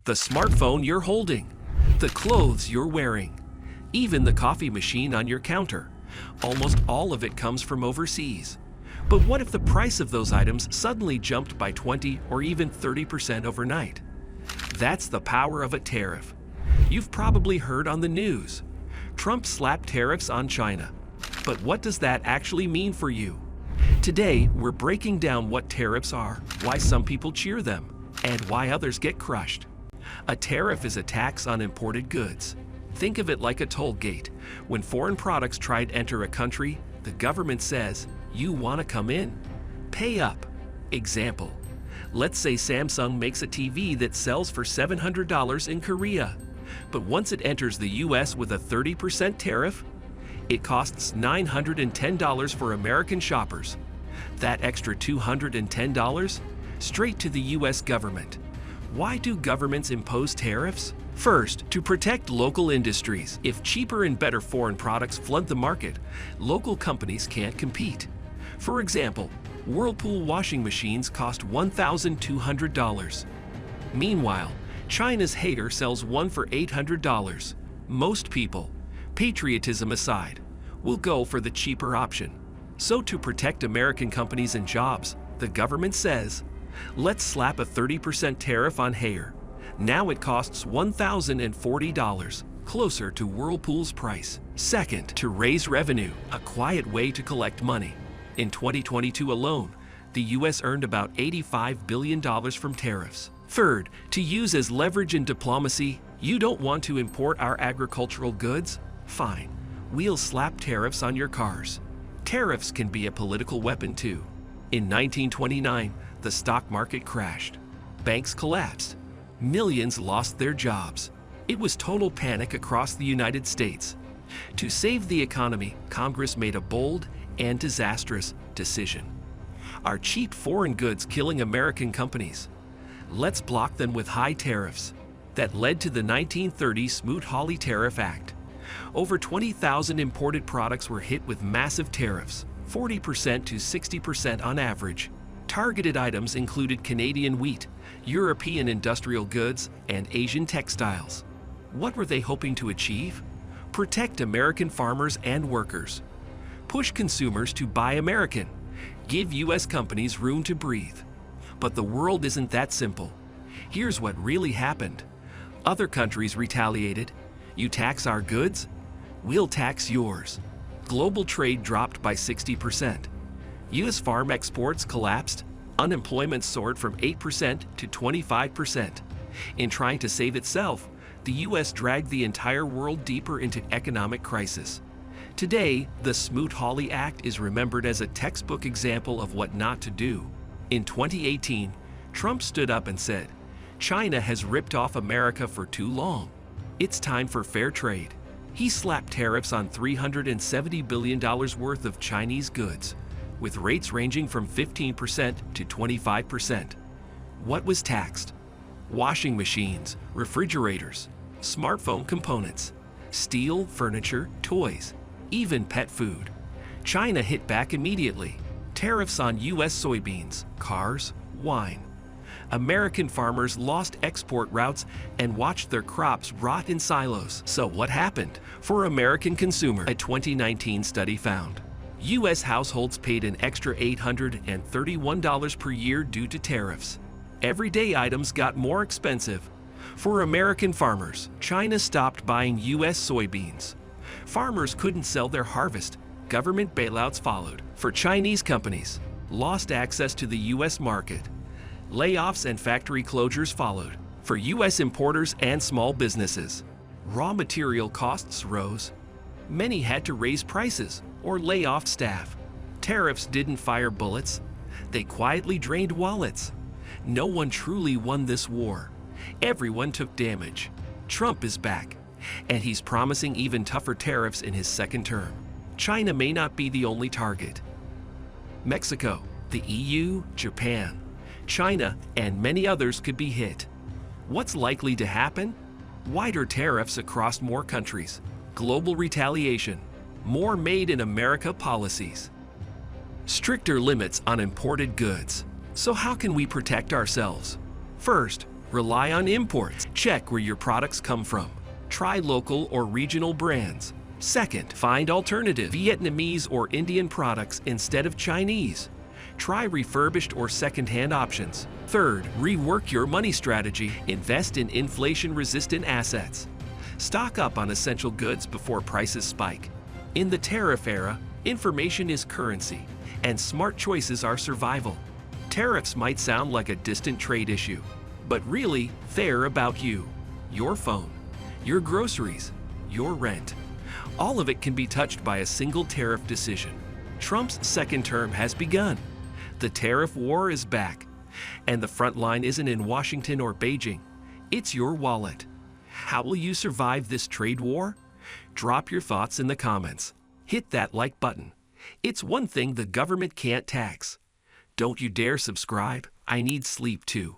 the smartphone you're holding, the clothes you're wearing, even the coffee machine on your counter. Almost all of it comes from overseas. But what if the price of those items suddenly jumped by 20 or even 30% overnight? That's the power of a tariff. You've probably heard on the news. Trump slapped tariffs on China. But what does that actually mean for you? Today, we're breaking down what tariffs are, why some people cheer them, and why others get crushed. A tariff is a tax on imported goods. Think of it like a toll gate. When foreign products try to enter a country, the government says, "You want to come in? Pay up." Example: let's say Samsung makes a TV that sells for $700 in Korea. But once it enters the US with a 30% tariff, it costs $910 for American shoppers. That extra $210 straight to the US government. Why do governments impose tariffs? First, to protect local industries. If cheaper and better foreign products flood the market, local companies can't compete. For example, Whirlpool washing machines cost $1,200. Meanwhile, China's Hater sells one for $800. Most people, patriotism aside, will go for the cheaper option. So to protect American companies and jobs, the government says, let's slap a 30% tariff on hair. Now it costs $1,040, closer to Whirlpool's price. Second, to raise revenue, a quiet way to collect money. In 2022 alone, the US earned about $85 billion from tariffs. Third, to use as leverage in diplomacy. You don't want to import our agricultural goods? Fine, we'll slap tariffs on your cars. Tariffs can be a political weapon too. In 1929, the stock market crashed. Banks collapsed. Millions lost their jobs. It was total panic across the United States. To save the economy, Congress made a bold and disastrous decision. Are cheap foreign goods killing American companies? Let's block them with high tariffs. That led to the 1930 Smoot-Hawley Tariff Act. Over 20,000 imported products were hit with massive tariffs, 40% to 60% on average. Targeted items included Canadian wheat, European industrial goods, and Asian textiles. What were they hoping to achieve? Protect American farmers and workers. Push consumers to buy American. Give US companies room to breathe. But the world isn't that simple. Here's what really happened. Other countries retaliated. You tax our goods? We'll tax yours. Global trade dropped by 60%. US farm exports collapsed. Unemployment soared from 8% to 25%. In trying to save itself, the US dragged the entire world deeper into economic crisis. Today, the Smoot-Hawley Act is remembered as a textbook example of what not to do. In 2018, Trump stood up and said, "China has ripped off America for too long. It's time for fair trade." He slapped tariffs on $370 billion worth of Chinese goods, with rates ranging from 15% to 25%. What was taxed? Washing machines, refrigerators, smartphone components, steel, furniture, toys, even pet food. China hit back immediately. Tariffs on US soybeans, cars, wine. American farmers lost export routes and watched their crops rot in silos. So what happened? For American consumers, a 2019 study found US households paid an extra $831 per year due to tariffs. Everyday items got more expensive. For American farmers, China stopped buying US soybeans. Farmers couldn't sell their harvest. Government bailouts followed. For Chinese companies, lost access to the US market. Layoffs and factory closures followed. For US importers and small businesses, raw material costs rose. Many had to raise prices or lay off staff. Tariffs didn't fire bullets. They quietly drained wallets. No one truly won this war. Everyone took damage. Trump is back, and he's promising even tougher tariffs in his second term. China may not be the only target. Mexico, the EU, Japan, China, and many others could be hit. What's likely to happen? Wider tariffs across more countries, global retaliation, more Made in America policies, stricter limits on imported goods. So how can we protect ourselves? First, Rely on imports. Check where your products come from. Try local or regional brands. Second, find alternative Vietnamese or Indian products instead of Chinese. Try refurbished or second-hand options. Third, rework your money strategy. Invest in inflation-resistant assets. Stock up on essential goods before prices spike. In the tariff era, information is currency, and smart choices are survival. Tariffs might sound like a distant trade issue, but really, they're about you, your phone, your groceries, your rent. All of it can be touched by a single tariff decision. Trump's second term has begun. The tariff war is back. And the front line isn't in Washington or Beijing. It's your wallet. How will you survive this trade war? Drop your thoughts in the comments. Hit that like button. It's one thing the government can't tax. Don't you dare subscribe. I need sleep too.